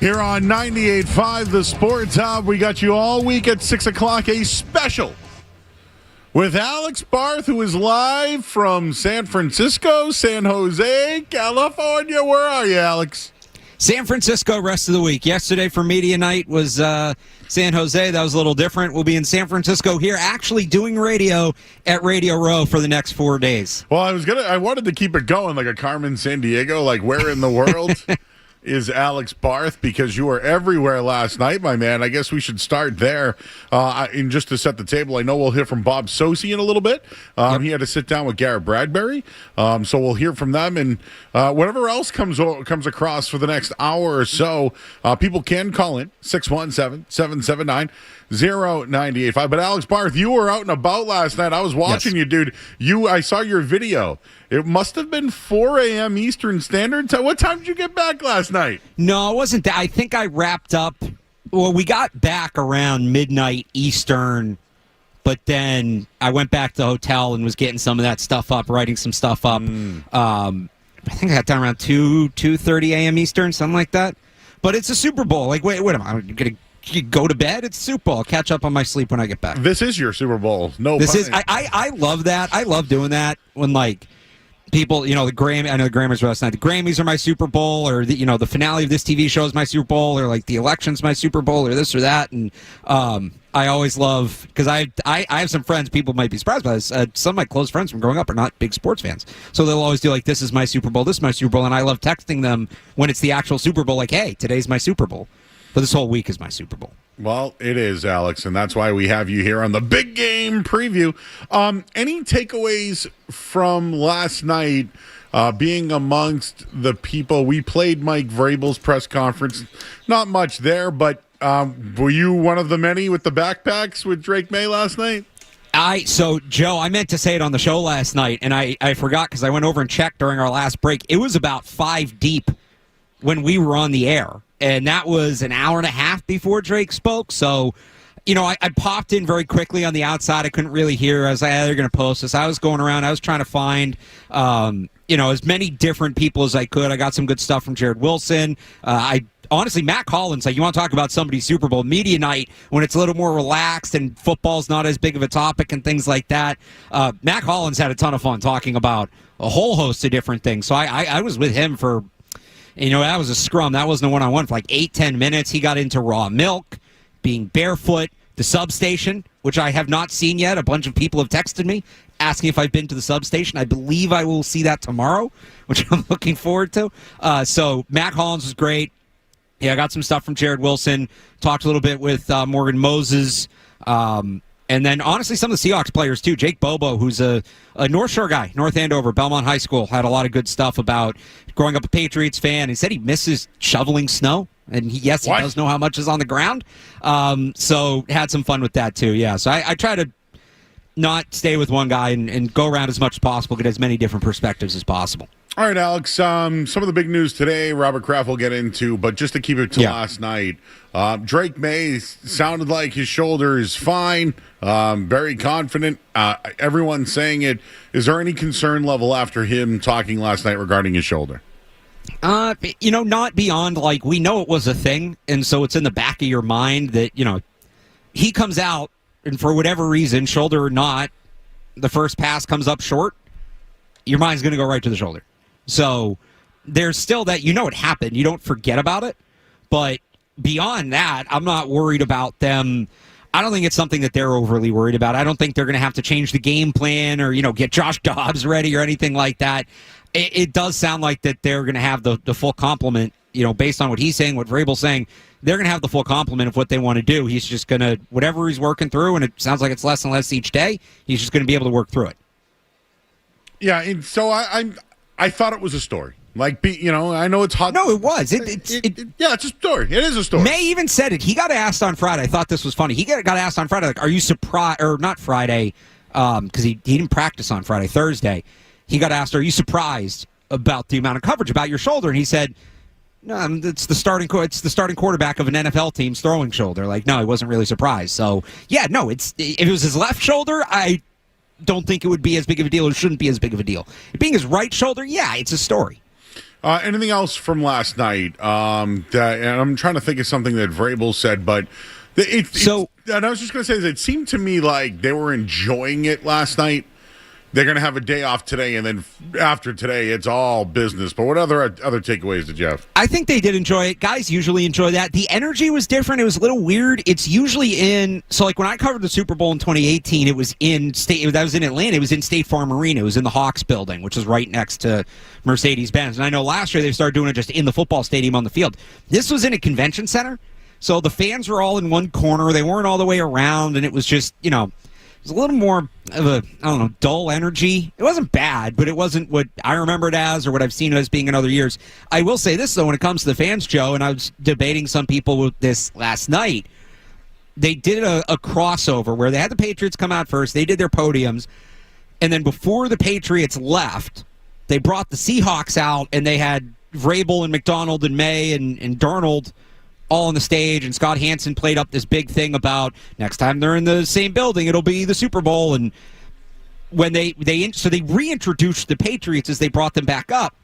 Here on 98.5 The Sports Hub, we got you all week at 6 o'clock, a special with Alex Barth, who is live from San Francisco, San Jose, California. Where are you, Alex? San Francisco rest of the week. Yesterday for media night was San Jose. That was a little different. We'll be in San Francisco here actually doing radio at Radio Row for the next 4 days. Well, I wanted to keep it going like a Carmen San Diego, like where in the world is Alex Barth, because you were everywhere last night, my man. I guess we should start there. And just to set the table, I know we'll hear from Bob Sosi in a little bit. Yep. He had to sit down with Garrett Bradbury. So we'll hear from them. And whatever else comes across for the next hour or so, people can call in 617-779-0985. But Alex Barth, you were out and about last night. I was watching you, dude. I saw your video. It must have been 4 a.m. Eastern Standard Time. What time did you get back last night? No, it wasn't that. I think I wrapped up. Well, we got back around midnight Eastern, but then I went back to the hotel and was getting some of that stuff up, writing some stuff up. I think I got done around 2:30 a.m. Eastern, something like that. But it's a Super Bowl. Like, wait, am I going to go to bed? It's Super Bowl. I'll catch up on my sleep when I get back. This is your Super Bowl. I love that. I love doing that when, like, people, the Grammy. I know the Grammys were last night. The Grammys are my Super Bowl, or the finale of this TV show is my Super Bowl, or like the election's my Super Bowl, or this or that. And I always love, because I have some friends. People might be surprised by this. Some of my close friends from growing up are not big sports fans, so they'll always do like, "This is my Super Bowl. This is my Super Bowl," and I love texting them when it's the actual Super Bowl, like, "Hey, today's my Super Bowl." But this whole week is my Super Bowl. Well, it is, Alex, and that's why we have you here on the Big Game Preview. Any takeaways from last night, being amongst the people? We played Mike Vrabel's press conference. Not much there, but were you one of the many with the backpacks with Drake Maye last night? So, Joe, I meant to say it on the show last night, and I forgot because I went over and checked during our last break. It was about 5 deep when we were on the air. And that was an hour and a half before Drake spoke. So, I popped in very quickly on the outside. I couldn't really hear. I was like, they're going to post this. I was going around. I was trying to find, as many different people as I could. I got some good stuff from Jared Wilson. Honestly, Matt Collins, you want to talk about somebody's Super Bowl media night when it's a little more relaxed and football's not as big of a topic and things like that. Matt Collins had a ton of fun talking about a whole host of different things. So I was with him for... that was a scrum. That wasn't a one-on-one for like 8-10 minutes. He got into raw milk, being barefoot, the substation, which I have not seen yet. A bunch of people have texted me asking if I've been to the substation. I believe I will see that tomorrow, which I'm looking forward to. So Matt Collins was great. Yeah, I got some stuff from Jared Wilson. Talked a little bit with Morgan Moses. And then, honestly, some of the Seahawks players, too. Jake Bobo, who's a North Shore guy, North Andover, Belmont High School, had a lot of good stuff about growing up a Patriots fan. He said he misses shoveling snow. And he does know how much is on the ground. So had some fun with that, too. Yeah, so I try to not stay with one guy and go around as much as possible, get as many different perspectives as possible. All right, Alex, some of the big news today, Robert Kraft will get into, but just to keep it to last night, Drake Maye sounded like his shoulder is fine, very confident. Everyone's saying it. Is there any concern level after him talking last night regarding his shoulder? Not beyond, we know it was a thing, and so it's in the back of your mind that, he comes out, and for whatever reason, shoulder or not, the first pass comes up short, your mind's going to go right to the shoulder. So there's still that, it happened. You don't forget about it. But beyond that, I'm not worried about them. I don't think it's something that they're overly worried about. I don't think they're going to have to change the game plan or, get Josh Dobbs ready or anything like that. It does sound like that they're going to have the full complement, based on what he's saying, what Vrabel's saying. They're going to have the full complement of what they want to do. He's just going to, whatever he's working through, and it sounds like it's less and less each day, he's just going to be able to work through it. Yeah, and so I thought it was a story. I know it's hot. No, it was. Yeah, it's a story. It is a story. Maye even said it. He got asked on Friday. I thought this was funny. He got asked on Friday, are you surprised, or not Friday, because he didn't practice on Friday, Thursday. He got asked, are you surprised about the amount of coverage about your shoulder? And he said, no, it's the starting quarterback of an NFL team's throwing shoulder. No, he wasn't really surprised. So, yeah, no, if it was his left shoulder, I don't think it would be as big of a deal. It shouldn't be as big of a deal. It being his right shoulder, yeah, it's a story. Anything else from last night? And I'm trying to think of something that Vrabel said, but and I was just going to say that it seemed to me like they were enjoying it last night. They're going to have a day off today, and then after today, it's all business. But what other takeaways did you have? I think they did enjoy it. Guys usually enjoy that. The energy was different. It was a little weird. It's usually like when I covered the Super Bowl in 2018, it was in Atlanta. It was in State Farm Arena. It was in the Hawks building, which is right next to Mercedes-Benz. And I know last year they started doing it just in the football stadium on the field. This was in a convention center, so the fans were all in one corner. They weren't all the way around, and it was just, it was a little more of a, dull energy. It wasn't bad, but it wasn't what I remember it as or what I've seen it as being in other years. I will say this, though, when it comes to the fans, Joe, and I was debating some people with this last night, they did a crossover where they had the Patriots come out first. They did their podiums, and then before the Patriots left, they brought the Seahawks out, and they had Vrabel and McDonald and Maye and Darnold all on the stage, and Scott Hansen played up this big thing about next time they're in the same building, it'll be the Super Bowl. And when they reintroduced the Patriots as they brought them back up,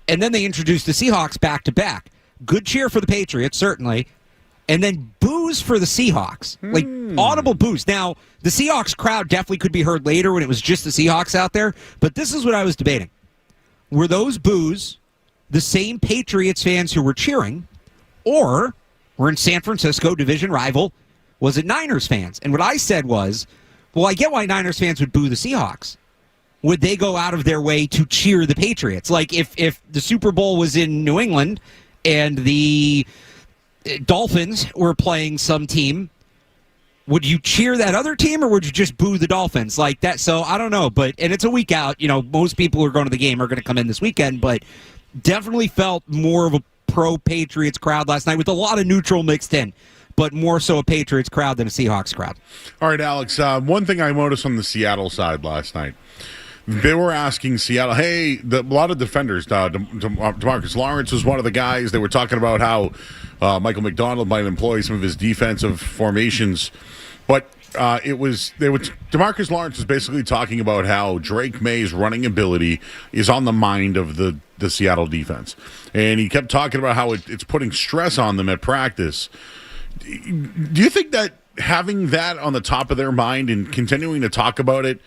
and then they introduced the Seahawks back to back. Good cheer for the Patriots, certainly, and then boos for the Seahawks, like audible boos. Now, the Seahawks crowd definitely could be heard later when it was just the Seahawks out there, but this is what I was debating. Were those boos the same Patriots fans who were cheering, or we're in San Francisco, division rival, was it Niners fans? And what I said was, well, I get why Niners fans would boo the Seahawks. Would they go out of their way to cheer the Patriots? Like if the Super Bowl was in New England and the Dolphins were playing some team, would you cheer that other team or would you just boo the Dolphins like that? So I don't know, and it's a week out. Most people who are going to the game are going to come in this weekend, but definitely felt more of a pro-Patriots crowd last night with a lot of neutral mixed in, but more so a Patriots crowd than a Seahawks crowd. All right, Alex, one thing I noticed on the Seattle side last night, they were asking Seattle, hey, a lot of defenders, DeMarcus Lawrence was one of the guys. They were talking about how Michael McDonald might employ some of his defensive formations, but DeMarcus Lawrence was basically talking about how Drake Maye's running ability is on the mind of the Seattle defense. And he kept talking about how it's putting stress on them at practice. Do you think that having that on the top of their mind and continuing to talk about it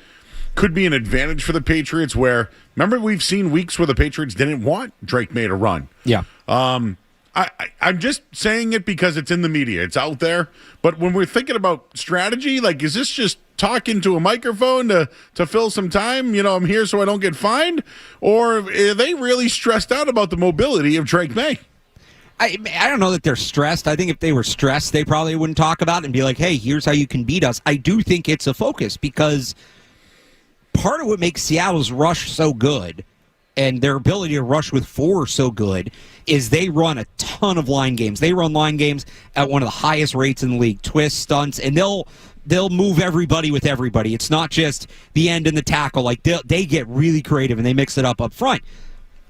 could be an advantage for the Patriots where, remember, we've seen weeks where the Patriots didn't want Drake Maye to run. Yeah. I'm just saying it because it's in the media. It's out there. But when we're thinking about strategy, like, is this just talking to a microphone to fill some time? I'm here so I don't get fined? Or are they really stressed out about the mobility of Drake Maye? I don't know that they're stressed. I think if they were stressed, they probably wouldn't talk about it and be like, hey, here's how you can beat us. I do think it's a focus because part of what makes Seattle's rush so good and their ability to rush with four so good is they run a ton of line games. They run line games at one of the highest rates in the league, twists, stunts, and they'll move everybody with everybody. It's not just the end and the tackle. Like they get really creative and they mix it up front.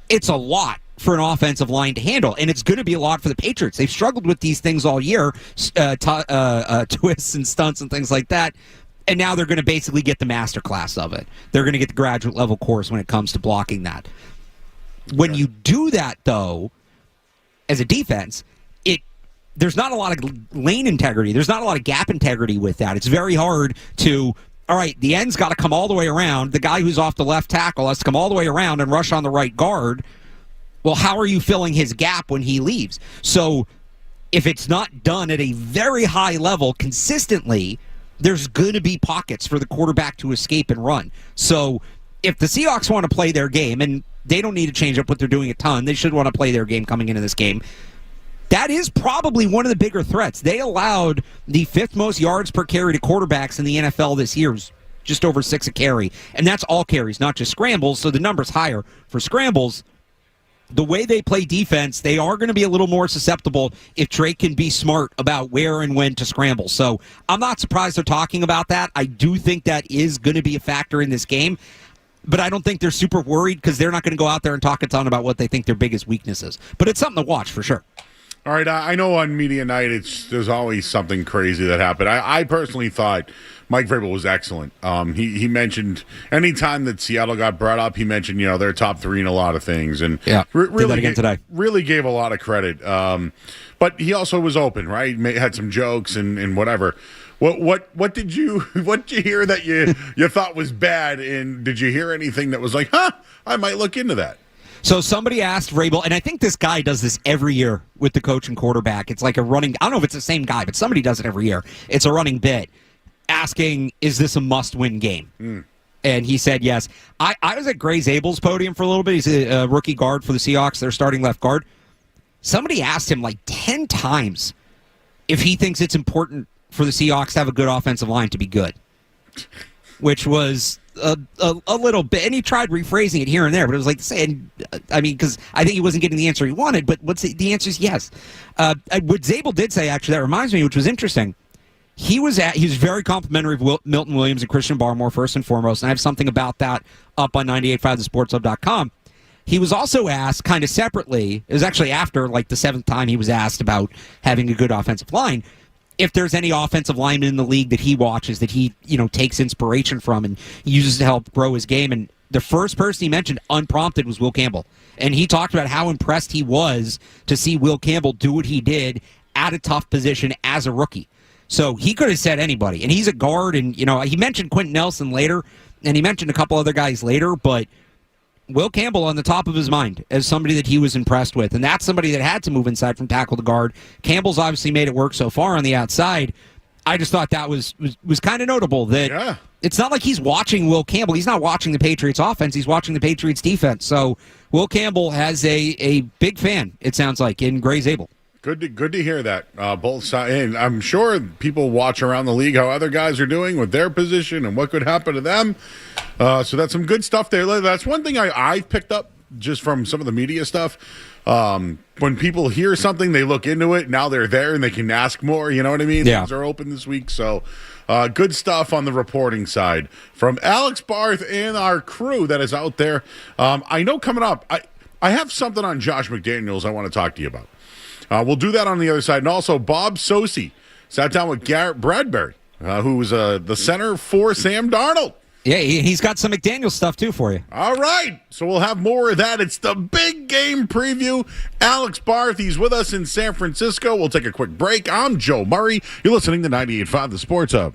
It's a lot for an offensive line to handle, and it's going to be a lot for the Patriots. They've struggled with these things all year, twists and stunts and things like that. And now they're going to basically get the master class of it. They're going to get the graduate level course when it comes to blocking that. When you do that, though, as a defense, there's not a lot of lane integrity. There's not a lot of gap integrity with that. It's very hard to, all right, the end's got to come all the way around. The guy who's off the left tackle has to come all the way around and rush on the right guard. Well, how are you filling his gap when he leaves? So if it's not done at a very high level consistently, there's going to be pockets for the quarterback to escape and run. So if the Seahawks want to play their game, and they don't need to change up what they're doing a ton, they should want to play their game coming into this game. That is probably one of the bigger threats. They allowed the fifth most yards per carry to quarterbacks in the NFL this year, just over 6 a carry. And that's all carries, not just scrambles, so the number's higher for scrambles. The way they play defense, they are going to be a little more susceptible if Drake can be smart about where and when to scramble. So I'm not surprised they're talking about that. I do think that is going to be a factor in this game, but I don't think they're super worried because they're not going to go out there and talk a ton about what they think their biggest weakness is. But it's something to watch for sure. All right, I know on media night there's always something crazy that happened. I personally thought Mike Vrabel was excellent. He mentioned anytime that Seattle got brought up, he mentioned they're top three in a lot of things, and did that again today. Really gave a lot of credit. But he also was open, right? Had some jokes and whatever. What did you hear that you thought was bad, and did you hear anything that was like, I might look into that? So somebody asked Vrabel, and I think this guy does this every year with the coach and quarterback. It's like a running, I don't know if it's the same guy, but somebody does it every year. It's a running bit, asking, is this a must-win game? And he said yes. I was at Gray Zabel's podium for a little bit. He's a rookie guard for the Seahawks. They're starting left guard. Somebody asked him like 10 times if he thinks it's important for the Seahawks to have a good offensive line to be good, which was a little bit, and he tried rephrasing it here and there, but it was like saying, because I think he wasn't getting the answer he wanted, but the answer is yes. What Zabel did say, actually, that reminds me, which was interesting, he was very complimentary of Milton Williams and Christian Barmore, first and foremost, and I have something about that up on 98.5thesportshub.com. He was also asked kind of separately, it was actually after like the 7th time he was asked about having a good offensive line, if there's any offensive lineman in the league that he watches that he, takes inspiration from and uses to help grow his game. And the first person he mentioned unprompted was Will Campbell. And he talked about how impressed he was to see Will Campbell do what he did at a tough position as a rookie. So he could have said anybody. And he's a guard, and, he mentioned Quentin Nelson later, and he mentioned a couple other guys later, but Will Campbell on the top of his mind as somebody that he was impressed with. And that's somebody that had to move inside from tackle to guard. Campbell's obviously made it work so far on the outside. I just thought that was kind of notable that It's not like he's watching Will Campbell. He's not watching the Patriots offense. He's watching the Patriots defense. So Will Campbell has a big fan, it sounds like, in Gray Zabel. Good to hear that. Both sides, and I'm sure people watch around the league how other guys are doing with their position and what could happen to them. So that's some good stuff there. That's one thing I've picked up just from some of the media stuff. When people hear something, they look into it. Now they're there and they can ask more. You know what I mean? Yeah. Things are open this week. So good stuff on the reporting side from Alex Barth and our crew that is out there. I know coming up, I have something on Josh McDaniels I want to talk to you about. We'll do that on the other side. And also, Bob Sosi sat down with Garrett Bradbury, who was the center for Sam Darnold. Yeah, he's got some McDaniels stuff, too, for you. All right. So we'll have more of that. It's the big game preview. Alex Barth, he's with us in San Francisco. We'll take a quick break. I'm Joe Murray. You're listening to 98.5 The Sports Hub.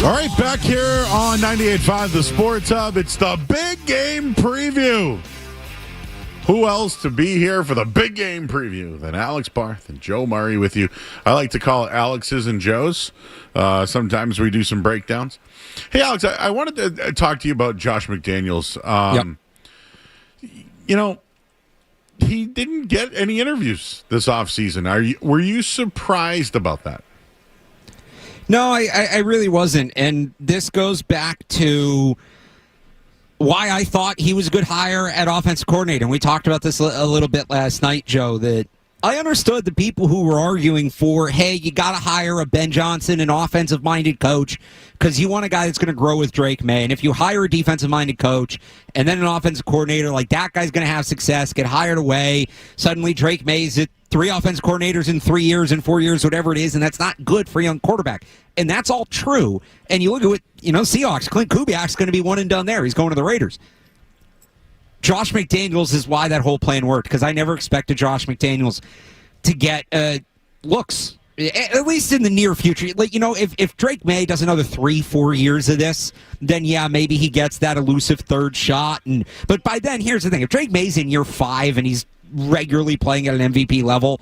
All right, back here on 98.5 The Sports Hub. It's the big game preview. Who else to be here for the big game preview than Alex Barth and Joe Murray with you? I like to call it Alex's and Joe's. Sometimes we do some breakdowns. Hey, Alex, I wanted to talk to you about Josh McDaniels. You know, he didn't get any interviews this offseason. Were you surprised about that? No, I really wasn't. And this goes back to why I thought he was a good hire at offensive coordinator. And we talked about this a little bit last night, Joe, that I understood the people who were arguing for, hey, you got to hire a Ben Johnson, an offensive-minded coach, because you want a guy that's going to grow with Drake Maye. And if you hire a defensive-minded coach and then an offensive coordinator, like that guy's going to have success, get hired away. Suddenly Drake Maye's at 3 offensive coordinators in 3 years and 4 years, whatever it is, and that's not good for a young quarterback. And that's all true. And you look at what, Seahawks, Clint Kubiak's going to be one and done there. He's going to the Raiders. Josh McDaniels is why that whole plan worked, because I never expected Josh McDaniels to get looks, at least in the near future. Like, if Drake Maye does another 3-4 years of this, then yeah, maybe he gets that elusive third shot. But by then, here's the thing. If Drake May's in year 5 and he's regularly playing at an MVP level,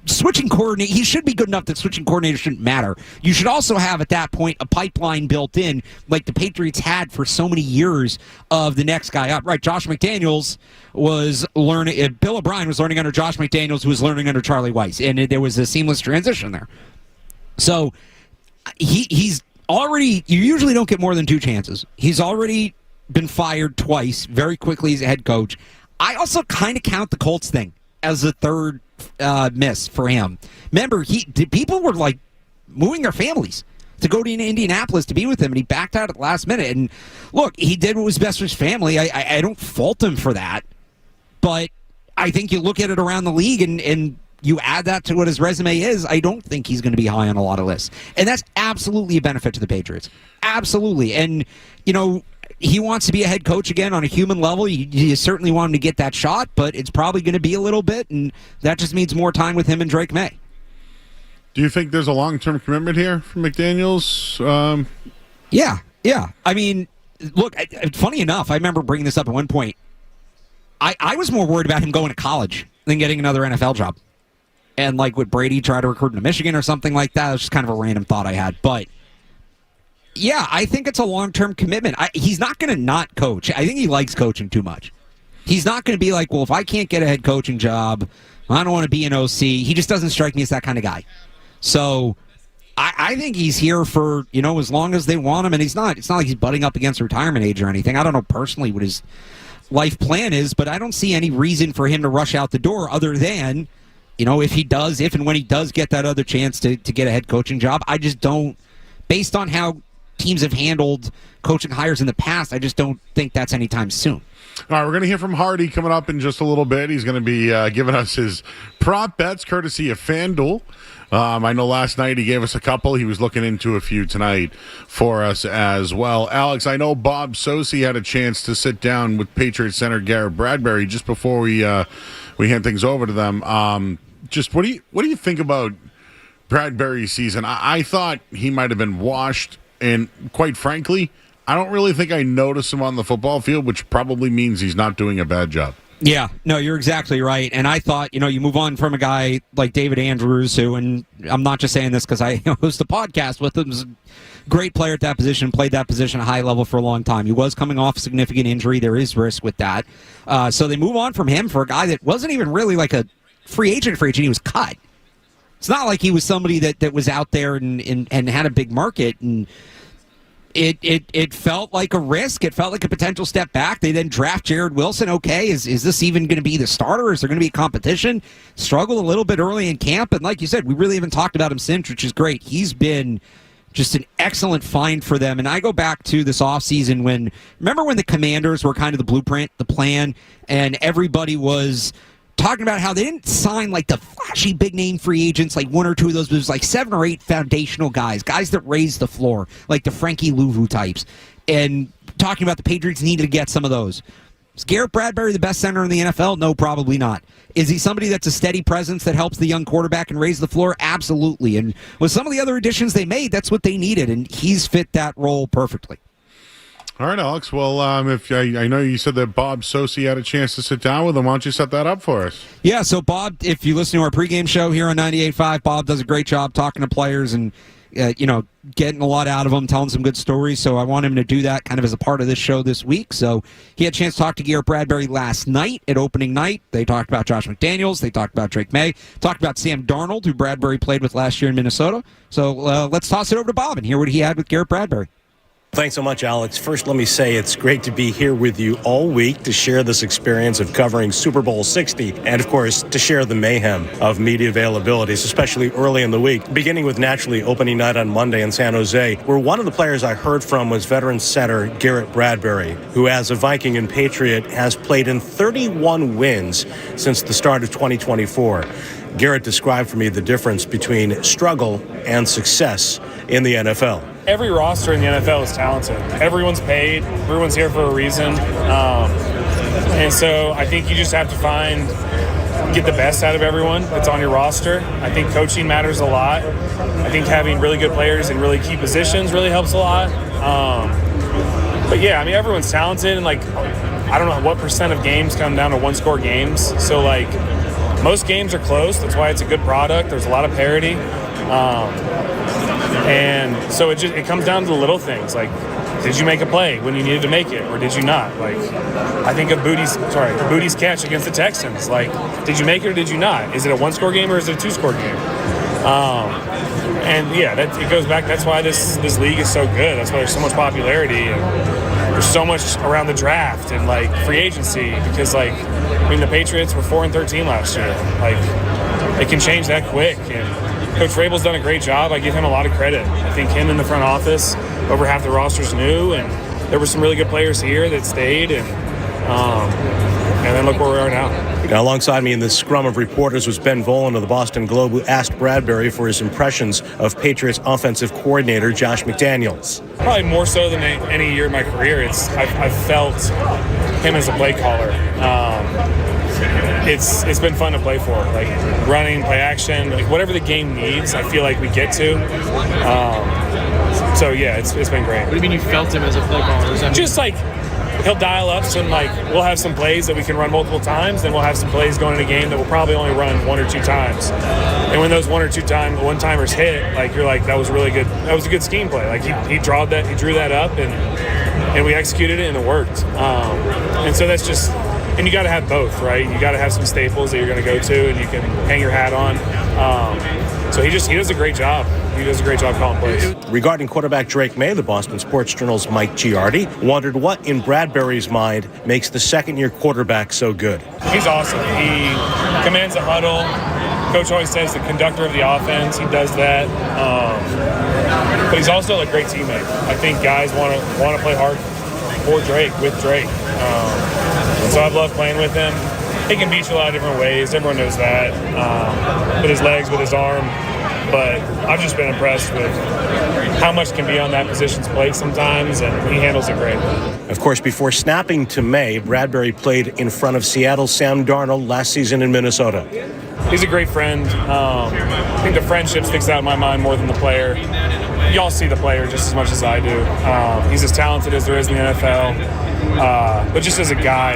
switching coordinator, he should be good enough that switching coordinator shouldn't matter. You should also have at that point a pipeline built in, like the Patriots had for so many years, of the next guy up. Right, Josh McDaniels was learning, Bill O'Brien was learning under Josh McDaniels, who was learning under Charlie Weiss, and there was a seamless transition there. So he's already, you usually don't get more than 2 chances. He's already been fired twice very quickly as a head coach. I also kind of count the Colts thing as a third miss for him. Remember, people were like moving their families to go to Indianapolis to be with him, and he backed out at the last minute. And look, he did what was best for his family. I don't fault him for that, but I think you look at it around the league and you add that to what his resume is, I don't think he's going to be high on a lot of lists. And that's absolutely a benefit to the Patriots. Absolutely. And, he wants to be a head coach again on a human level. You certainly want him to get that shot, but it's probably going to be a little bit, and that just means more time with him and Drake Maye. Do you think there's a long-term commitment here from McDaniels? Yeah. I mean, look, funny enough, I remember bringing this up at one point. I was more worried about him going to college than getting another NFL job. And like, would Brady try to recruit him to Michigan or something like that? It was just kind of a random thought I had. But yeah, I think it's a long-term commitment. He's not going to not coach. I think he likes coaching too much. He's not going to be like, well, if I can't get a head coaching job, I don't want to be an OC. He just doesn't strike me as that kind of guy. So I think he's here for, as long as they want him. And it's not like he's butting up against retirement age or anything. I don't know personally what his life plan is, but I don't see any reason for him to rush out the door other than, if and when he does get that other chance to get a head coaching job. I just don't, based on how teams have handled coaching hires in the past, I just don't think that's anytime soon. All right, we're going to hear from Hardy coming up in just a little bit. He's going to be giving us his prop bets courtesy of FanDuel. I know last night he gave us a couple. He was looking into a few tonight for us as well. Alex, I know Bob Sosi had a chance to sit down with Patriots center Garrett Bradbury just before we hand things over to them. Just what do you think about Bradbury's season? I thought he might have been washed. And quite frankly, I don't really think I notice him on the football field, which probably means he's not doing a bad job. Yeah, no, you're exactly right. And I thought, you move on from a guy like David Andrews, who, and I'm not just saying this because I host a podcast with him, was a great player at that position, played that position at a high level for a long time. He was coming off a significant injury. There is risk with that. So they move on from him for a guy that wasn't even really like a free agent. He was cut. It's not like he was somebody that was out there and had a big market, and it felt like a risk. It felt like a potential step back. They then draft Jared Wilson. Okay, is this even going to be the starter? Is there going to be a competition? Struggled a little bit early in camp, and like you said, we really haven't talked about him since, which is great. He's been just an excellent find for them. And I go back to this offseason remember when the Commanders were kind of the blueprint, the plan, and everybody was talking about how they didn't sign like the flashy big name free agents, like 1 or 2 of those, but it was like 7 or 8 foundational guys that raised the floor, like the Frankie Louvu types, and talking about the Patriots needed to get some of those. Is Garrett Bradbury the best center in the NFL? No, probably not. Is he somebody that's a steady presence that helps the young quarterback and raise the floor? Absolutely. And with some of the other additions they made, that's what they needed, and he's fit that role perfectly. All right, Alex. Well, if I know you said that Bob Sosi had a chance to sit down with him, why don't you set that up for us? Yeah, so Bob, if you listen to our pregame show here on 98.5, Bob does a great job talking to players and getting a lot out of them, telling some good stories. So I want him to do that kind of as a part of this show this week. So he had a chance to talk to Garrett Bradbury last night at opening night. They talked about Josh McDaniels. They talked about Drake Maye. Talked about Sam Darnold, who Bradbury played with last year in Minnesota. So let's toss it over to Bob and hear what he had with Garrett Bradbury. Thanks so much, Alex. First, let me say it's great to be here with you all week to share this experience of covering Super Bowl 60 and, of course, to share the mayhem of media availabilities, especially early in the week, beginning with naturally opening night on Monday in San Jose, where one of the players I heard from was veteran center Garrett Bradbury, who, as a Viking and Patriot, has played in 31 wins since the start of 2024. Garrett described for me the difference between struggle and success in the NFL. Every roster in the NFL is talented. Everyone's paid. Everyone's here for a reason. And so I think you just have to get the best out of everyone that's on your roster. I think coaching matters a lot. I think having really good players in really key positions really helps a lot. But yeah, I mean, everyone's talented, and I don't know what percent of games come down to one-score games. So most games are close. That's why it's a good product. There's a lot of parity. And so it comes down to the little things, did you make a play when you needed to make it, or did you not? I think of Booty's catch against the Texans. Did you make it or did you not? Is it a one-score game or is it a two-score game? And yeah, it goes back. That's why this league is so good. That's why there's so much popularity, and there's so much around the draft and free agency. Because the Patriots were 4-13 last year. It can change that quick. And Coach Vrabel's done a great job. I give him a lot of credit. I think him in the front office, over half the roster's new, and there were some really good players here that stayed, and then look where we are now. Now, alongside me in this scrum of reporters was Ben Volen of the Boston Globe, who asked Bradbury for his impressions of Patriots offensive coordinator Josh McDaniels. Probably more so than any year in my career. I've felt him as a play caller. It's been fun to play for, running, play action, whatever the game needs. I feel like we get to. So yeah, it's been great. What do you mean you felt him as a play caller? Just he'll dial up some we'll have some plays that we can run multiple times, then we'll have some plays going in a game that we'll probably only run one or two times. And when those one-timers hit, you're that was really good. That was a good scheme play. He drew that up, and we executed it, and it worked. And so that's just. And you got to have both, right? You got to have some staples that you're going to go to and you can hang your hat on. So he does a great job. He does a great job calling plays. Regarding quarterback Drake Maye, the Boston Sports Journal's Mike Giardi wondered what, in Bradbury's mind, makes the second-year quarterback so good. He's awesome. He commands the huddle. Coach always says the conductor of the offense. He does that. But he's also a great teammate. I think guys want to play hard for Drake, with Drake. So I've loved playing with him. He can beat you a lot of different ways. Everyone knows that. With his legs, with his arm. But I've just been impressed with how much can be on that position's plate sometimes, and he handles it great. Of course, before snapping to Maye, Bradbury played in front of Seattle's Sam Darnold last season in Minnesota. He's a great friend. I think the friendship sticks out in my mind more than the player. Y'all see the player just as much as I do. He's as talented as there is in the NFL. But just as a guy,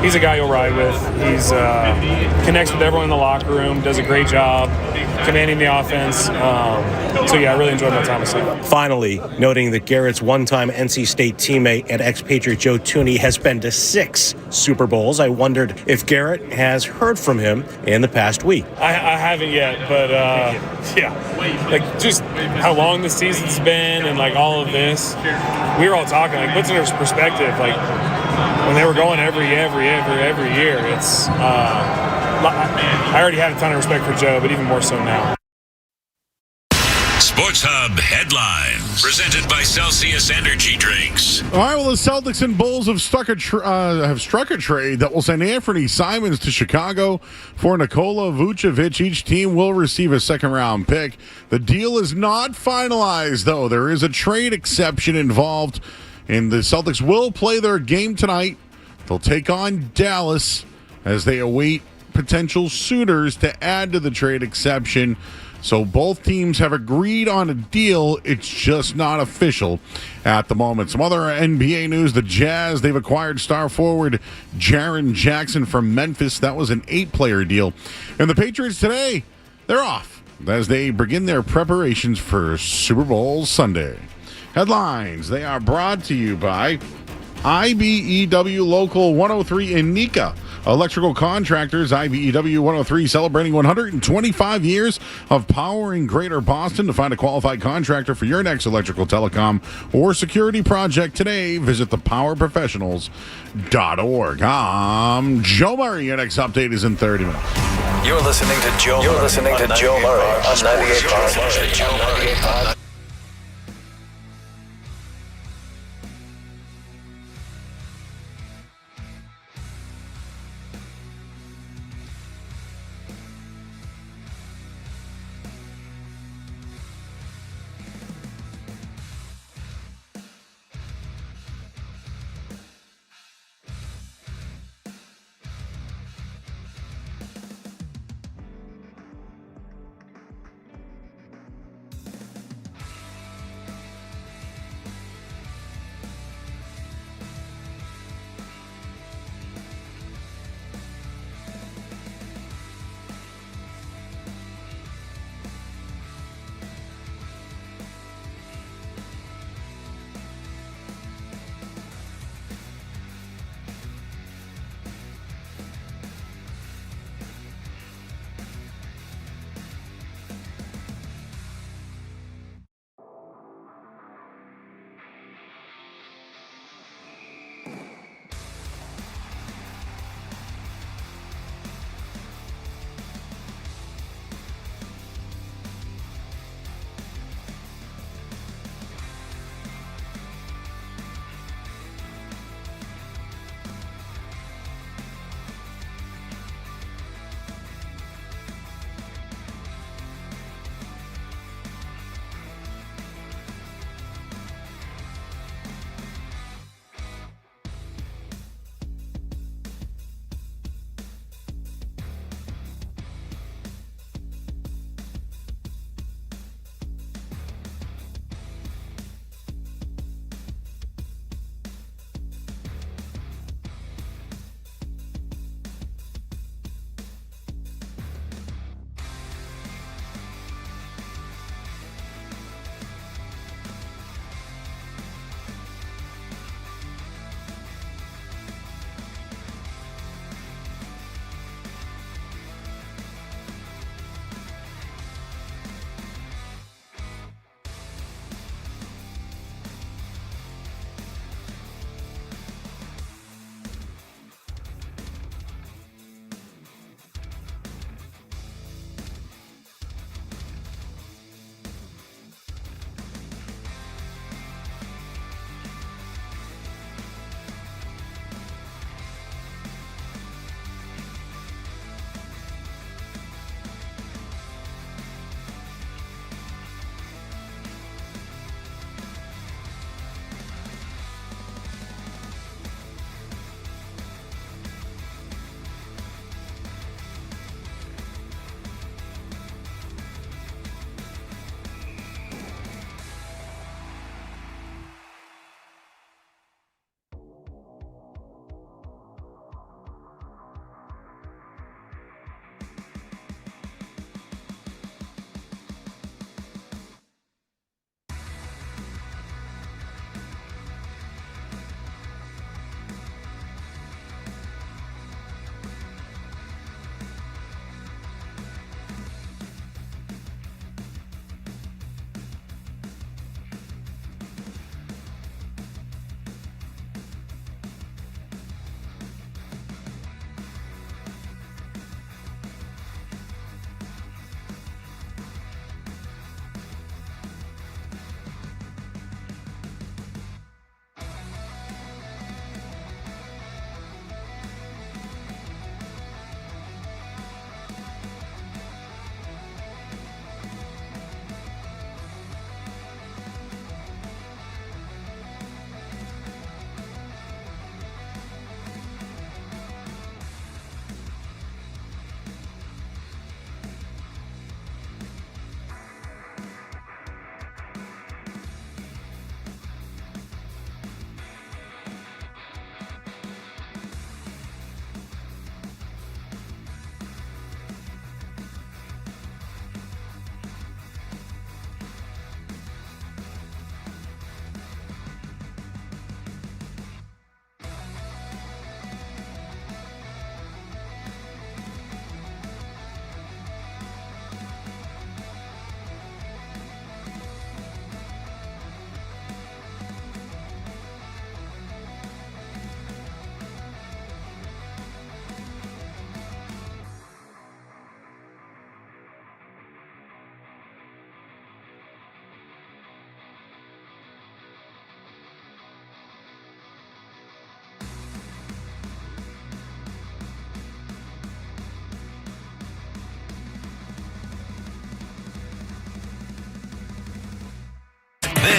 he's a guy you'll ride with. He's connects with everyone in the locker room, does a great job commanding the offense. So yeah, I really enjoyed my time with him. Finally, noting that Garrett's one-time NC State teammate and ex-Patriot Joe Thuney has been to 6 Super Bowls, I wondered if Garrett has heard from him in the past week. I haven't yet, but yeah, just how long the season's been and all of this. We were all talking, puts it in perspective, when they were going every year, it's I already had a ton of respect for Joe, but even more so now. Sports Hub headlines presented by Celsius Energy Drinks. All right, well, the Celtics and Bulls have struck a trade that will send Anthony Simons to Chicago for Nikola Vucevic. Each team will receive a second-round pick. The deal is not finalized, though. There is a trade exception involved, and the Celtics will play their game tonight. They'll take on Dallas as they await potential suitors to add to the trade exception. So both teams have agreed on a deal. It's just not official at the moment. Some other NBA news. The Jazz, they've acquired star forward Jaren Jackson from Memphis. That was an 8-player deal. And the Patriots today, they're off as they begin their preparations for Super Bowl Sunday. Headlines, they are brought to you by IBEW Local 103 in Nika. Electrical Contractors, IBEW 103, celebrating 125 years of powering Greater Boston. To find a qualified contractor for your next electrical, telecom, or security project today, visit thepowerprofessionals.org. I'm Joe Murray. Your next update is in 30 minutes. You're listening to Joe Murray on 98.5.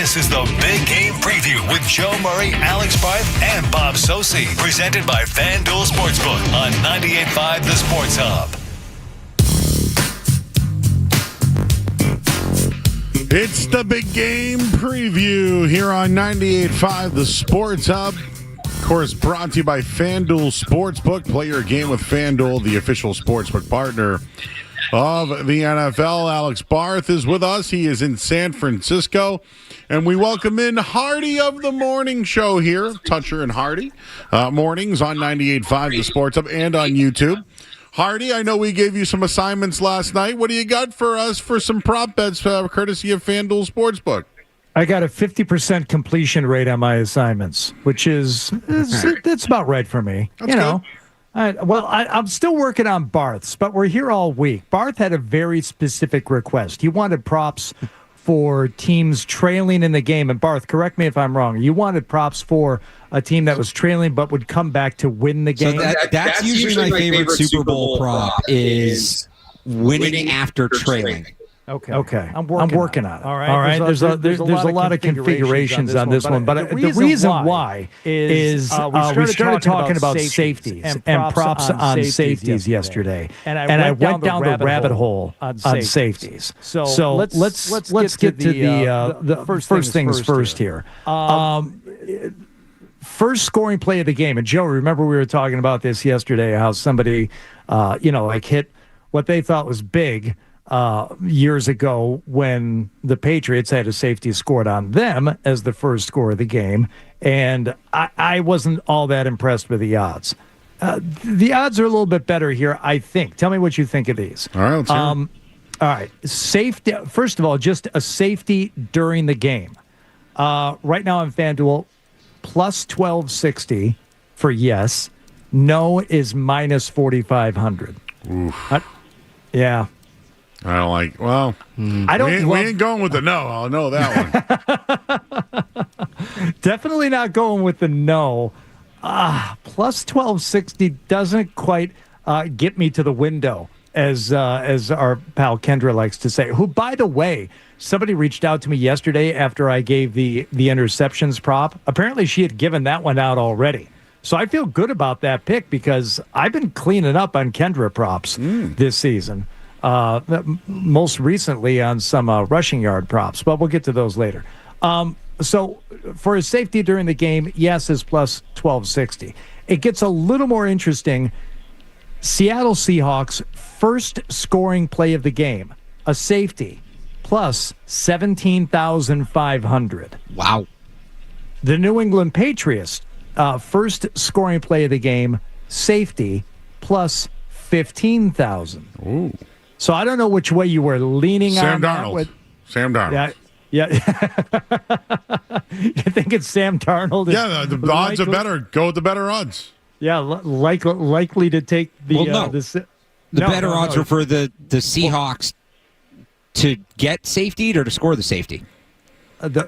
This is the Big Game Preview with Joe Murray, Alex Barth, and Bob Sosi. Presented by FanDuel Sportsbook on 98.5 The Sports Hub. It's the Big Game Preview here on 98.5 The Sports Hub. Of course, brought to you by FanDuel Sportsbook. Play your game with FanDuel, the official sportsbook partner of the NFL. Alex Barth is with us. He is in San Francisco. And we welcome in Hardy of the Morning Show here, Toucher and Hardy. Mornings on 98.5 The Sports Hub and on YouTube. Hardy, I know we gave you some assignments last night. What do you got for us for some prop bets courtesy of FanDuel Sportsbook? I got a 50% completion rate on my assignments, which is that's about right for me. That's good. I'm still working on Barth's, but we're here all week. Barth had a very specific request. He wanted props for teams trailing in the game. And Barth, correct me if I'm wrong. You wanted props for a team that was trailing but would come back to win the game. So that's usually my favorite Super Bowl prop is winning after trailing. Okay. I'm working on it. All right. There's a lot of configurations on this one, but the reason why is we started talking about safeties and props on safeties yesterday, and I went down the rabbit hole on safeties. So let's get to the first things first here. First scoring play of the game, and Joe, remember we were talking about this yesterday, how somebody hit what they thought was big years ago when the Patriots had a safety scored on them as the first score of the game, and I wasn't all that impressed with the odds. The odds are a little bit better here, I think. Tell me what you think of these. All right, let's hear. All right, safety. First of all, just a safety during the game. Right now on FanDuel, plus 1260 for yes. No is minus 4,500. Yeah. I don't like. Well, we ain't going with the no. I'll know that one. Definitely not going with the no. Plus 1260 doesn't quite get me to the window, as our pal Kendra likes to say. Who, by the way, somebody reached out to me yesterday after I gave the interceptions prop. Apparently, she had given that one out already. So I feel good about that pick because I've been cleaning up on Kendra props this season. Most recently on some rushing yard props, but we'll get to those later. So for a safety during the game, yes is plus 1260. It gets a little more interesting. Seattle Seahawks first scoring play of the game, a safety, plus 17,500. Wow. The New England Patriots first scoring play of the game, safety, plus 15,000. Ooh. So I don't know which way you were leaning Sam on. Darnold. Sam Darnold. Yeah. You think it's Sam Darnold? Yeah, the odds are better. Go with the better odds. Yeah, likely to take the. The better odds are for the Seahawks to get safety or to score the safety.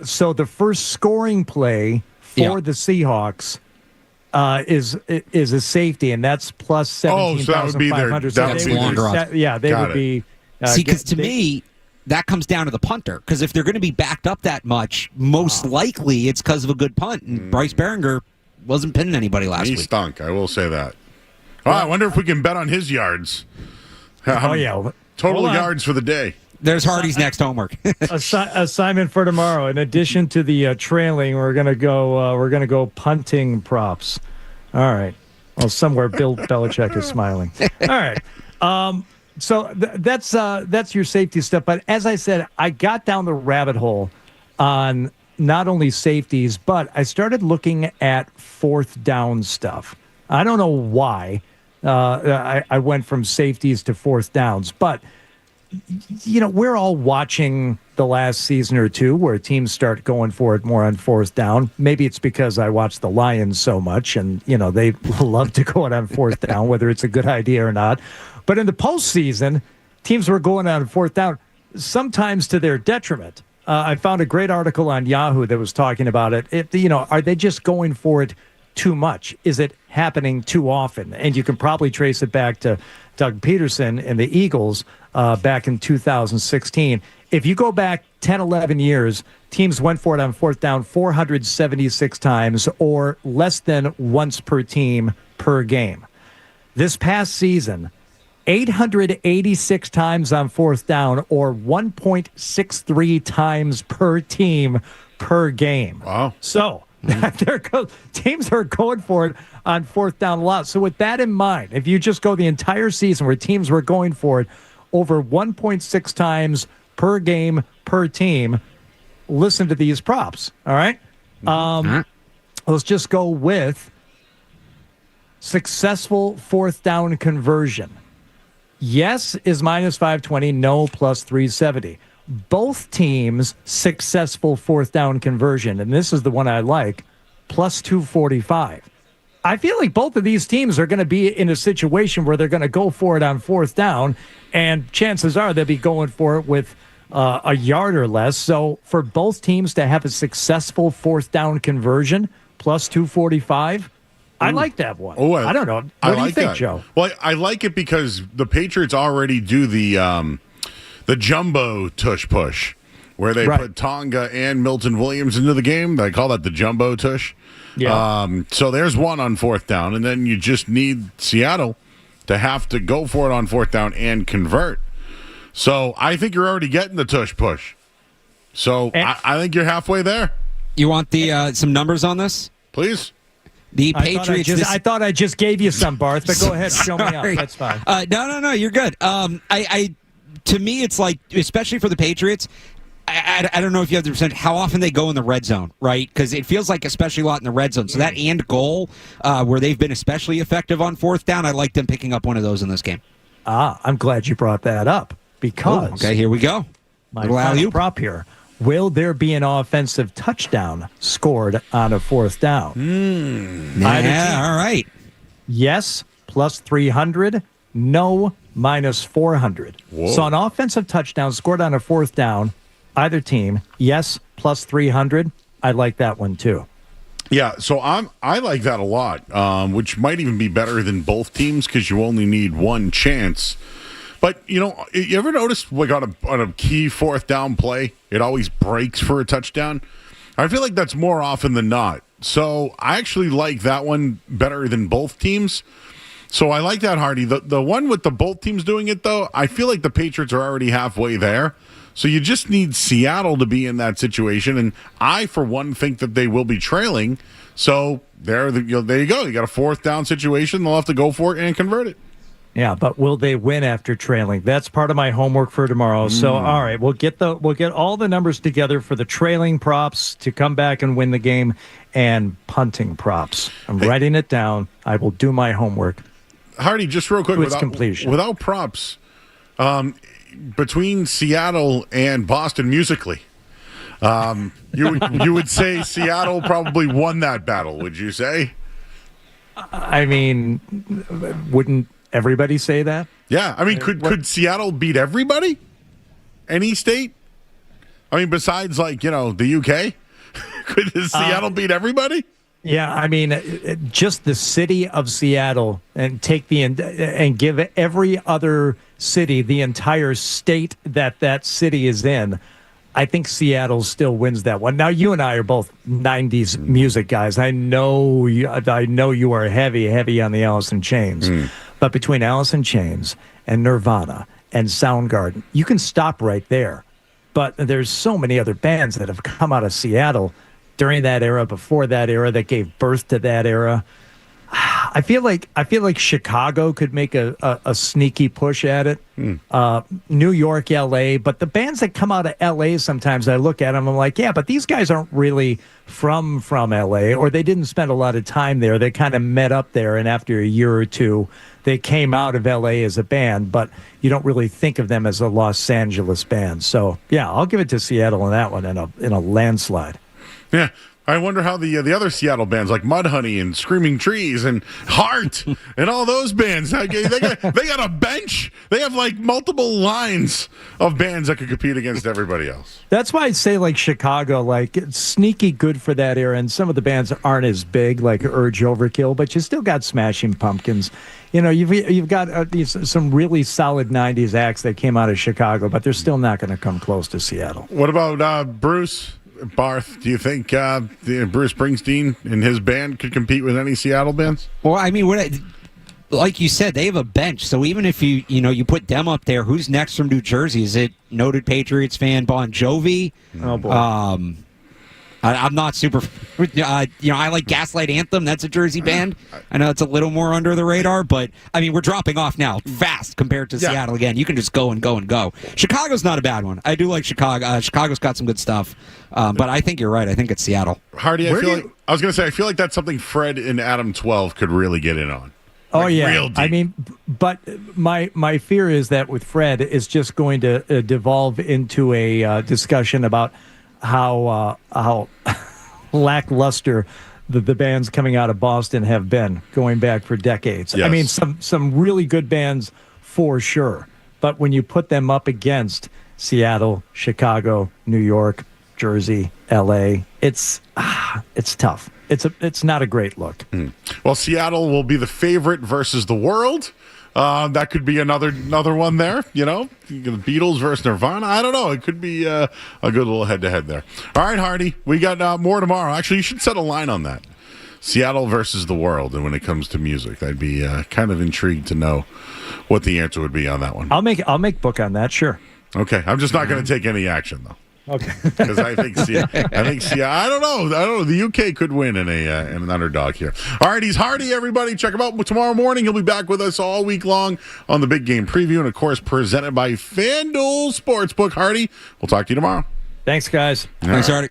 So the first scoring play for the Seahawks is a safety, and that's plus 17,500. That's longer odds. They would be. See, because to me, that comes down to the punter. Because if they're going to be backed up that much, most likely it's because of a good punt. And Bryce Behringer wasn't pinning anybody last week. He stunk. I will say that. Oh, I wonder if we can bet on his yards. Total yards for the day. There's Hardy's next homework. Assignment for tomorrow. In addition to the trailing, we're gonna go punting props. All right. Well, somewhere Bill Belichick is smiling. All right. So that's your safety stuff. But as I said, I got down the rabbit hole on not only safeties, but I started looking at fourth down stuff. I don't know why I went from safeties to fourth downs, but we're all watching the last season or two where teams start going for it more on fourth down. Maybe it's because I watch the Lions so much and, they love to go on fourth down, whether it's a good idea or not. But in the postseason, teams were going on fourth down, sometimes to their detriment. I found a great article on Yahoo that was talking about it. Are they just going for it too much? Is it happening too often? And you can probably trace it back to Doug Peterson and the Eagles back in 2016. If you go back 10, 11 years, teams went for it on fourth down 476 times, or less than once per team per game. This past season, 886 times on fourth down, or 1.63 times per team per game. Wow. So teams are going for it on fourth down a lot. So with that in mind, if you just go the entire season where teams were going for it over 1.6 times per game per team, listen to these props. All right. Let's just go with successful fourth down conversion. Yes is minus 520, no plus 370. Both teams successful fourth down conversion, and this is the one I like, plus 245. I feel like both of these teams are going to be in a situation where they're going to go for it on fourth down, and chances are they'll be going for it with a yard or less. So for both teams to have a successful fourth down conversion, plus 245, I like that one. Oh, I don't know. What do you think, Joe? Well, I like it because the Patriots already do the jumbo tush push, where they put Tonga and Milton Williams into the game. They call that the jumbo tush. Yeah. So there's one on fourth down, and then you just need Seattle to have to go for it on fourth down and convert. So I think you're already getting the tush push. So I think you're halfway there. You want the some numbers on this? Please. The Patriots. I thought I just gave you some, Barth, but go ahead, show me up. That's fine. No, you're good. To me, it's like, especially for the Patriots, I don't know if you have the percentage, how often they go in the red zone, right? Because it feels like especially a lot in the red zone. So that and goal, where they've been especially effective on fourth down, I like them picking up one of those in this game. I'm glad you brought that up because. Okay, here we go. My final prop here. Will there be an offensive touchdown scored on a fourth down? Yeah, all right. Yes, plus 300. No, minus 400. Whoa. So an offensive touchdown scored on a fourth down, either team, yes, plus 300. I like that one too. Yeah, so I like that a lot, which might even be better than both teams because you only need one chance. But, you ever notice like on a key fourth down play, it always breaks for a touchdown? I feel like that's more often than not. So I actually like that one better than both teams. So I like that, Hardy. The one with the both teams doing it, though, I feel like the Patriots are already halfway there. So you just need Seattle to be in that situation. And I, for one, think that they will be trailing. So there you go. You got a fourth down situation. They'll have to go for it and convert it. Yeah, but will they win after trailing? That's part of my homework for tomorrow. So, all right, we'll get all the numbers together for the trailing props to come back and win the game and punting props. I'm writing it down. I will do my homework. Hardy, just real quick, without props, between Seattle and Boston musically, you would say Seattle probably won that battle, would you say? I mean, wouldn't everybody say that? Yeah, I mean, could Seattle beat everybody? Any state? I mean, besides like the UK, could Seattle beat everybody? Yeah, I mean, just the city of Seattle, and and give every other city the entire state that city is in. I think Seattle still wins that one. Now, you and I are both 90s music guys. I know you are heavy on the Alice in Chains. But between Alice in Chains and Nirvana and Soundgarden, you can stop right there. But there's so many other bands that have come out of Seattle during that era, before that era, that gave birth to that era. I feel like Chicago could make a sneaky push at it. New York, L.A., but the bands that come out of L.A. sometimes I look at them, I'm like, yeah, but these guys aren't really from L.A., or they didn't spend a lot of time there. They kind of met up there, and after a year or two, they came out of L.A. as a band, but you don't really think of them as a Los Angeles band. So, yeah, I'll give it to Seattle in that one in a landslide. Yeah, I wonder how the other Seattle bands like Mudhoney and Screaming Trees and Heart and all those bands, they got a bench. They have like multiple lines of bands that could compete against everybody else. That's why I say like Chicago, like it's sneaky good for that era. And some of the bands aren't as big, like Urge Overkill, but you still got Smashing Pumpkins. You know, you've got some really solid 90s acts that came out of Chicago, but they're still not going to come close to Seattle. What about Bruce Barth? Do you think Bruce Springsteen and his band could compete with any Seattle bands? Well, I mean, like you said, they have a bench. So even if you put them up there, who's next from New Jersey? Is it noted Patriots fan Bon Jovi? Oh boy. I'm not super. I like Gaslight Anthem. That's a Jersey band. I know it's a little more under the radar, but I mean we're dropping off now fast compared to Seattle again. You can just go and go and go. Chicago's not a bad one. I do like Chicago. Chicago's got some good stuff, but I think you're right. I think it's Seattle. Hardy, I was going to say I feel like that's something Fred and Adam 12 could really get in on. Oh yeah, I mean, but my fear is that with Fred, it's just going to devolve into a discussion about how lackluster the bands coming out of Boston have been going back for decades. Yes. I mean, some really good bands for sure, but when you put them up against Seattle, Chicago, New York, Jersey, L.A., it's tough. It's not a great look. Well, Seattle will be the favorite versus the world. That could be another one there, you know. The Beatles versus Nirvana. I don't know. It could be a good little head-to-head there. All right, Hardy, we got more tomorrow. Actually, you should set a line on that. Seattle versus the world, and when it comes to music, I'd be kind of intrigued to know what the answer would be on that one. I'll make book on that, sure. Okay, I'm just not going to take any action, though. Okay. Because I think I don't know. The UK could win in an underdog here. All right, he's Hardy, everybody. Check him out tomorrow morning. He'll be back with us all week long on the Big Game Preview, and of course, presented by FanDuel Sportsbook. Hardy, we'll talk to you tomorrow. Thanks, guys. Thanks, Hardy.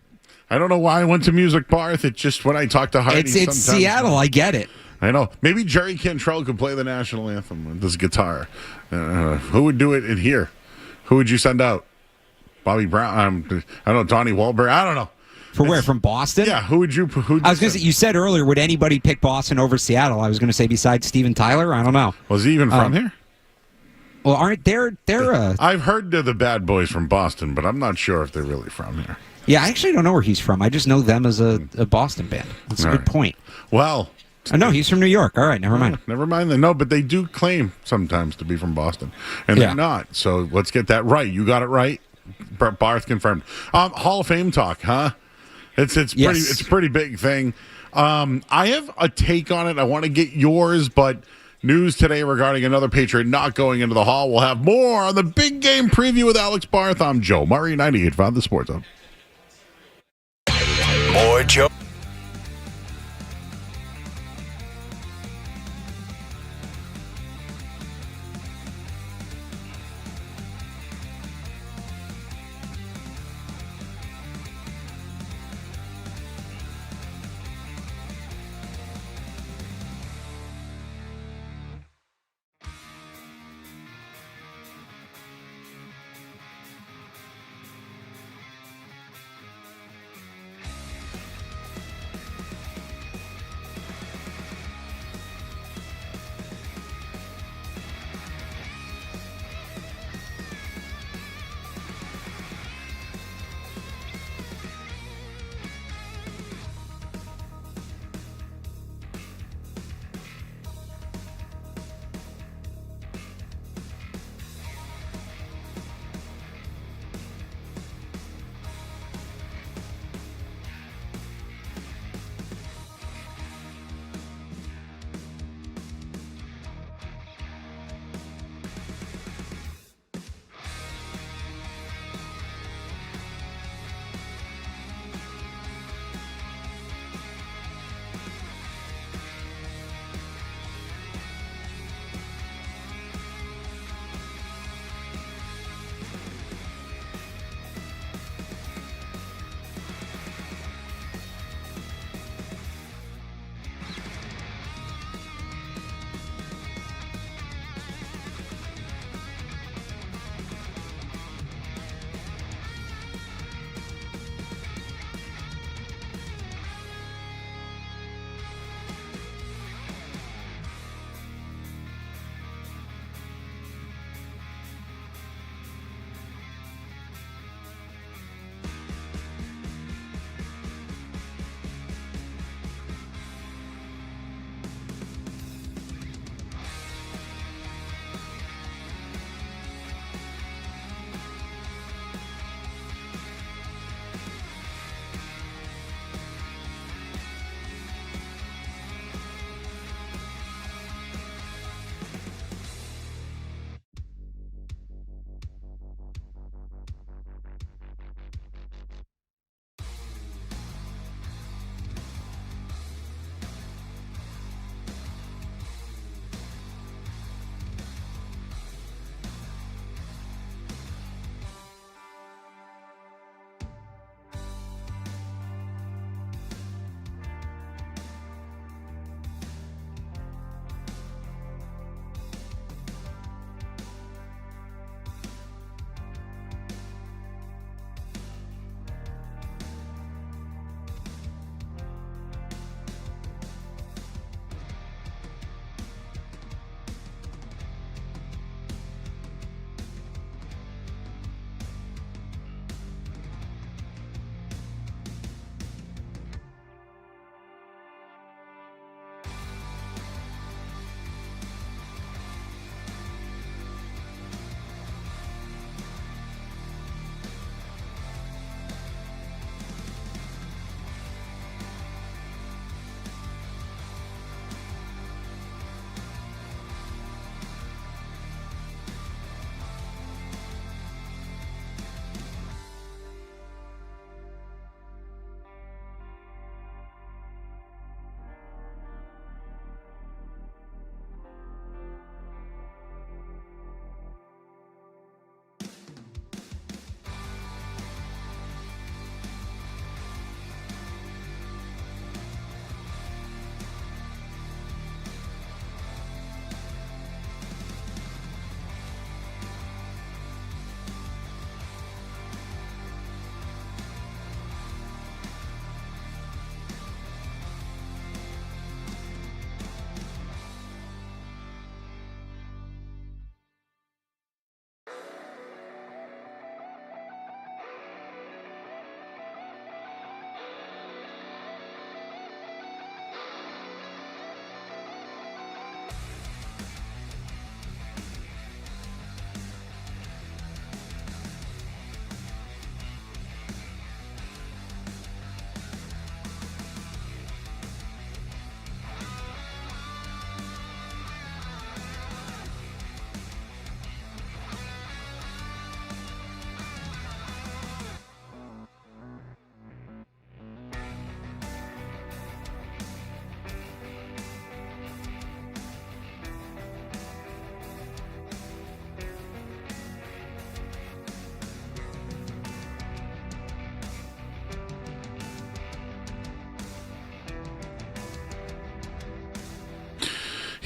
I don't know why I went to music, Barth. It's just when I talk to Hardy. It's Seattle. I get it. I know. Maybe Jerry Cantrell could play the national anthem with his guitar. Who would do it in here? Who would you send out? Bobby Brown, I don't know, Donnie Wahlberg, I don't know. Where, from Boston? Yeah, who would you I was going to say, you said earlier, would anybody pick Boston over Seattle? I was going to say besides Steven Tyler, I don't know. Was he even from here? Well, aren't they're I've heard they're the bad boys from Boston, but I'm not sure if they're really from here. Yeah, I actually don't know where he's from. I just know them as a Boston band. That's a good point. Well, no, he's from New York. All right, never mind. Never mind. No, but they do claim sometimes to be from Boston, and they're not. So let's get that right. You got it right. Barth confirmed. Hall of Fame talk, huh? It's a pretty big thing. I have a take on it. I want to get yours, but news today regarding another Patriot not going into the Hall. We'll have more on the Big Game Preview with Alex Barth. I'm Joe Murray, 98.5 The Sports Zone. More Joe.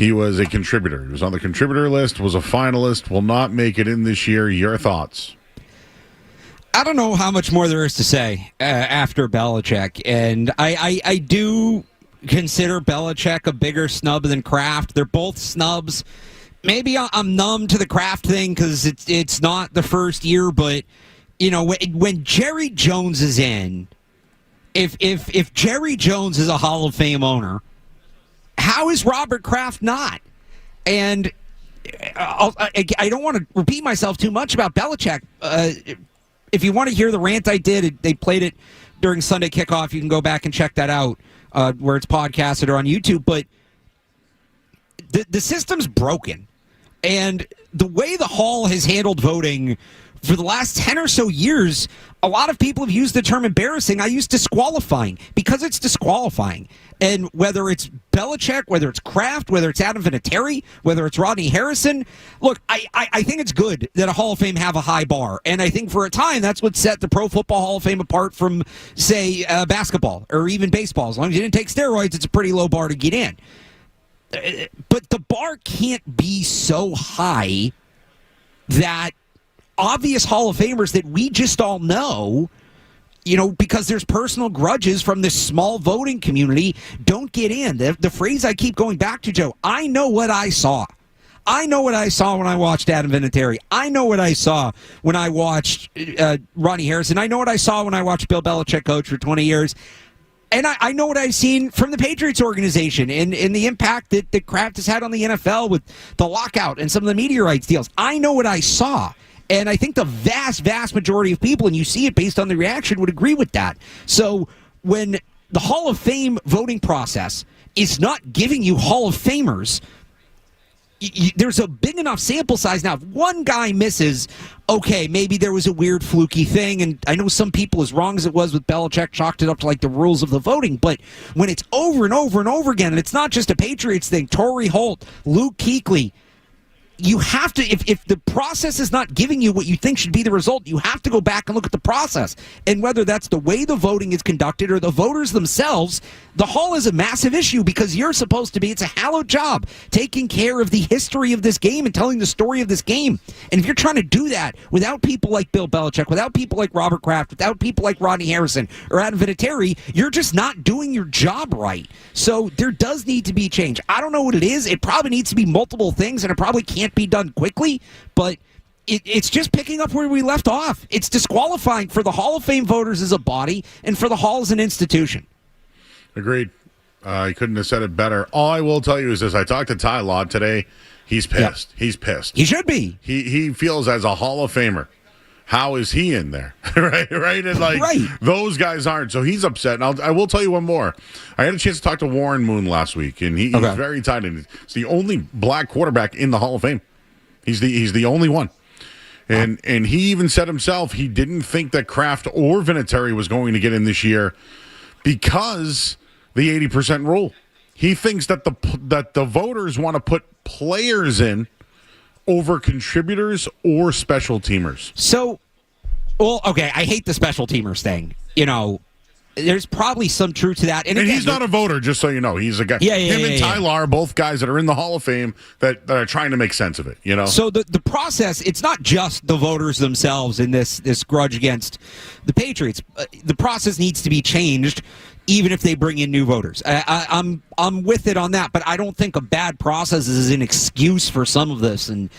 He was a contributor. He was on the contributor list, was a finalist, will not make it in this year. Your thoughts? I don't know how much more there is to say after Belichick, and I do consider Belichick a bigger snub than Kraft. They're both snubs. Maybe I'm numb to the Kraft thing because it's not the first year, but when Jerry Jones is in, if Jerry Jones is a Hall of Fame owner, how is Robert Kraft not? And I don't want to repeat myself too much about Belichick. If you want to hear the rant I did, they played it during Sunday Kickoff. You can go back and check that out where it's podcasted or on YouTube. But the system's broken. And the way the Hall has handled voting for the last 10 or so years, a lot of people have used the term embarrassing. I use disqualifying because it's disqualifying. And whether it's Belichick, whether it's Kraft, whether it's Adam Vinatieri, whether it's Rodney Harrison, look, I think it's good that a Hall of Fame have a high bar. And I think for a time, that's what set the Pro Football Hall of Fame apart from, say, basketball or even baseball. As long as you didn't take steroids, it's a pretty low bar to get in. But the bar can't be so high that obvious Hall of Famers that we just all know, because there's personal grudges from this small voting community, don't get in. The phrase I keep going back to, Joe, I know what I saw. I know what I saw when I watched Adam Vinatieri. I know what I saw when I watched Ronnie Harrison. I know what I saw when I watched Bill Belichick coach for 20 years. And I know what I've seen from the Patriots organization and the impact that Kraft has had on the NFL with the lockout and some of the media rights deals. I know what I saw. And I think the vast, vast majority of people, and you see it based on the reaction, would agree with that. So when the Hall of Fame voting process is not giving you Hall of Famers, there's a big enough sample size now. If one guy misses, okay, maybe there was a weird fluky thing, and I know some people, as wrong as it was with Belichick, chalked it up to like the rules of the voting, but when it's over and over and over again, and it's not just a Patriots thing, Torrey Holt, Luke Kuechly, you have to, if the process is not giving you what you think should be the result, you have to go back and look at the process. And whether that's the way the voting is conducted or the voters themselves, the Hall is a massive issue because you're supposed to be, it's a hallowed job, taking care of the history of this game and telling the story of this game. And if you're trying to do that without people like Bill Belichick, without people like Robert Kraft, without people like Rodney Harrison or Adam Vinatieri, you're just not doing your job right. So there does need to be change. I don't know what it is. It probably needs to be multiple things, and it probably can't be done quickly, but it's just picking up where we left off. It's disqualifying for the Hall of Fame voters as a body and for the Hall as an institution. Agreed. I couldn't have said it better. All I will tell you is this. I talked to Ty Law today. He's pissed. Yep. He's pissed. He should be. He feels as a Hall of Famer. How is he in there? right? And those guys aren't. So he's upset. And I will tell you one more. I had a chance to talk to Warren Moon last week, and he's very tight. And he's the only black quarterback in the Hall of Fame. He's the only one. And he even said himself he didn't think that Kraft or Vinatieri was going to get in this year because the 80% rule. He thinks that the voters want to put players in over contributors or special teamers. So, okay, I hate the special teamers thing. There's probably some truth to that. And again, he's not a voter, just so you know. He's a guy. Him and Ty Law are both guys that are in the Hall of Fame that are trying to make sense of it, So the process, it's not just the voters themselves in this grudge against the Patriots. The process needs to be changed, even if they bring in new voters. I'm with it on that, but I don't think a bad process is an excuse for some of this. And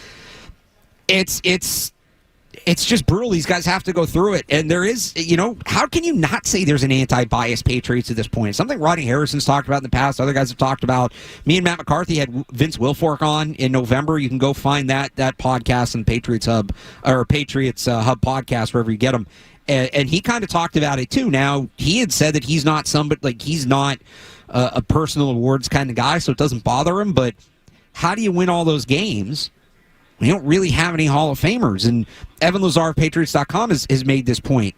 it's just brutal. These guys have to go through it. And there is, how can you not say there's an anti-biased Patriots at this point? It's something Rodney Harrison's talked about in the past. Other guys have talked about. Me and Matt McCarthy had Vince Wilfork on in November. You can go find that podcast on Patriots Hub or Patriots Hub podcast, wherever you get them. And he kind of talked about it too. Now, he had said that he's not he's not a personal awards kind of guy, so it doesn't bother him. But how do you win all those games? We don't really have any Hall of Famers. And Evan Lazar of Patriots.com has made this point.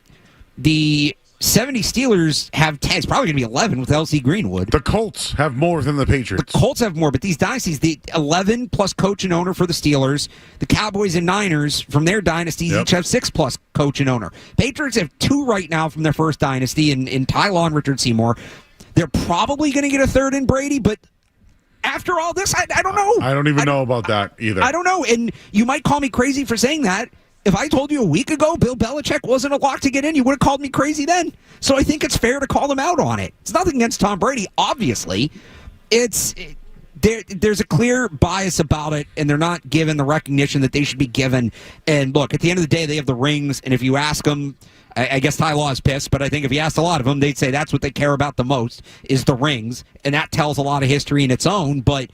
The 70 Steelers have 10. It's probably going to be 11 with L.C. Greenwood. The Colts have more than the Patriots. The Colts have more, but these dynasties, the 11 plus coach and owner for the Steelers. The Cowboys and Niners from their dynasties each have 6 plus coach and owner. Patriots have 2 right now from their first dynasty in Ty Law and Richard Seymour. They're probably going to get a third in Brady, but after all this, I don't know. I don't even know about that either. I don't know. And you might call me crazy for saying that. If I told you a week ago Bill Belichick wasn't a lock to get in, you would have called me crazy then. So I think it's fair to call them out on it. It's nothing against Tom Brady, obviously. There's a clear bias about it, and they're not given the recognition that they should be given. And look, at the end of the day, they have the rings, and if you ask them, I guess Ty Law is pissed, but I think if you asked a lot of them, they'd say that's what they care about the most is the rings, and that tells a lot of history in its own, but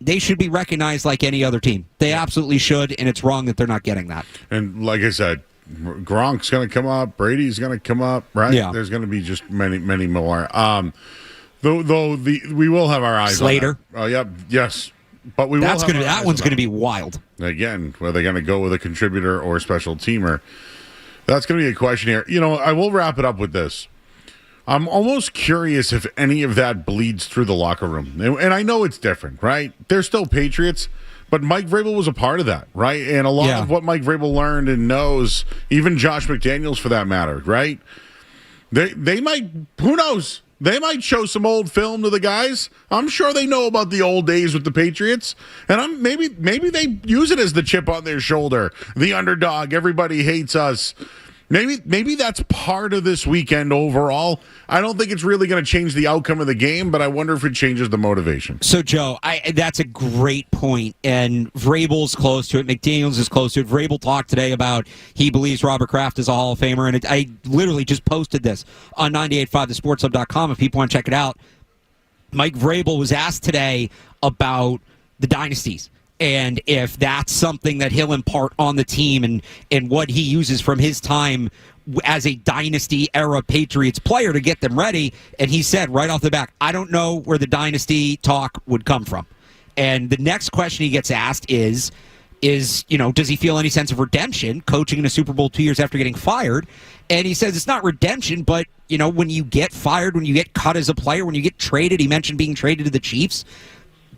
they should be recognized like any other team. They absolutely should, and it's wrong that they're not getting that. And like I said, Gronk's going to come up, Brady's going to come up, right? Yeah. There's going to be just many, many more. Though we will have our eyes Slater. on that. Oh, yep, yes. But we That will one's going to be wild. Again, whether they're going to go with a contributor or a special teamer. That's going to be a question here. I will wrap it up with this. I'm almost curious if any of that bleeds through the locker room. And I know it's different, right? They're still Patriots, but Mike Vrabel was a part of that, right? And a lot of what Mike Vrabel learned and knows, even Josh McDaniels for that matter, right? They might, who knows? They might show some old film to the guys. I'm sure they know about the old days with the Patriots. And maybe they use it as the chip on their shoulder. The underdog, everybody hates us. Maybe that's part of this weekend overall. I don't think it's really going to change the outcome of the game, but I wonder if it changes the motivation. So, Joe, that's a great point, and Vrabel's close to it. McDaniels is close to it. Vrabel talked today about he believes Robert Kraft is a Hall of Famer, and I literally just posted this on 985thesportshub.com if people want to check it out. Mike Vrabel was asked today about the dynasties. And if that's something that he'll impart on the team and what he uses from his time as a dynasty-era Patriots player to get them ready. And he said right off the bat, I don't know where the dynasty talk would come from. And the next question he gets asked is, does he feel any sense of redemption coaching in a Super Bowl 2 years after getting fired? And he says it's not redemption, but, when you get fired, when you get cut as a player, when you get traded, he mentioned being traded to the Chiefs,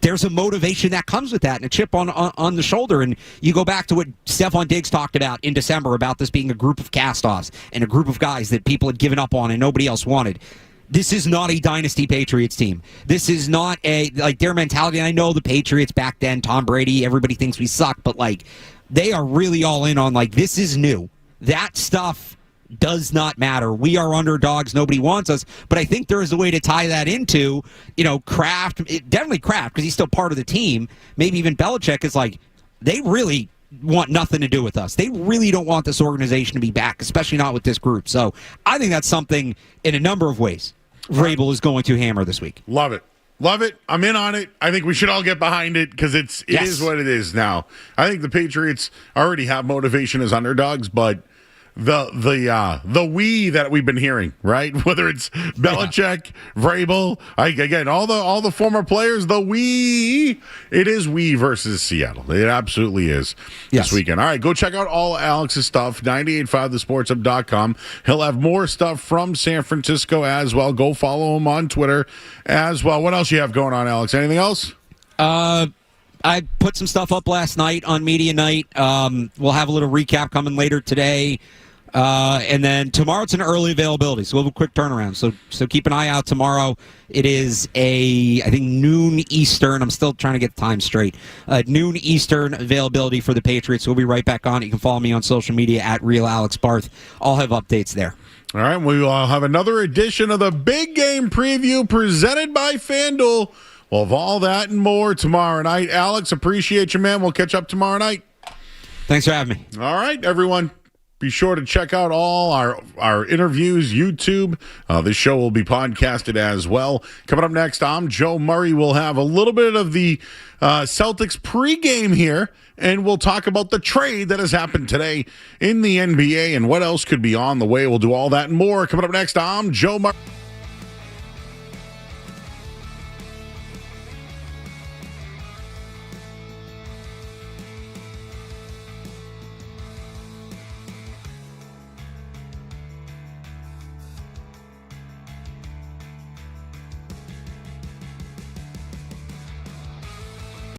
there's a motivation that comes with that and a chip on the shoulder. And you go back to what Stephon Diggs talked about in December about this being a group of cast-offs and a group of guys that people had given up on and nobody else wanted. This is not a dynasty Patriots team. This is not their mentality. And I know the Patriots back then, Tom Brady, everybody thinks we suck, but they are really all in on this is new. That stuff does not matter. We are underdogs. Nobody wants us. But I think there is a way to tie that into, Kraft, definitely Kraft, because he's still part of the team. Maybe even Belichick is they really want nothing to do with us. They really don't want this organization to be back, especially not with this group. So I think that's something in a number of ways Vrabel is going to hammer this week. Love it. Love it. I'm in on it. I think we should all get behind it because it is what it is now. I think the Patriots already have motivation as underdogs, but the we that we've been hearing, right? Whether it's Belichick, Vrabel, again, all the former players, it is we versus Seattle. It absolutely is this weekend. All right, go check out all Alex's stuff, 985thesportshub.com. He'll have more stuff from San Francisco as well. Go follow him on Twitter as well. What else you have going on, Alex? Anything else? I put some stuff up last night on Media Night. We'll have a little recap coming later today. And then tomorrow it's an early availability, so we'll have a quick turnaround. So keep an eye out tomorrow. It is I think noon Eastern. I'm still trying to get the time straight. Noon Eastern availability for the Patriots. We'll be right back on. You can follow me on social media at RealAlexBarth. I'll have updates there. All right, we will have another edition of the Big Game Preview presented by FanDuel. We'll have all that and more tomorrow night. Alex, appreciate you, man. We'll catch up tomorrow night. Thanks for having me. All right, everyone. Be sure to check out all our interviews, YouTube. This show will be podcasted as well. Coming up next, I'm Joe Murray. We'll have a little bit of the Celtics pregame here, and we'll talk about the trade that has happened today in the NBA and what else could be on the way. We'll do all that and more. Coming up next, I'm Joe Murray.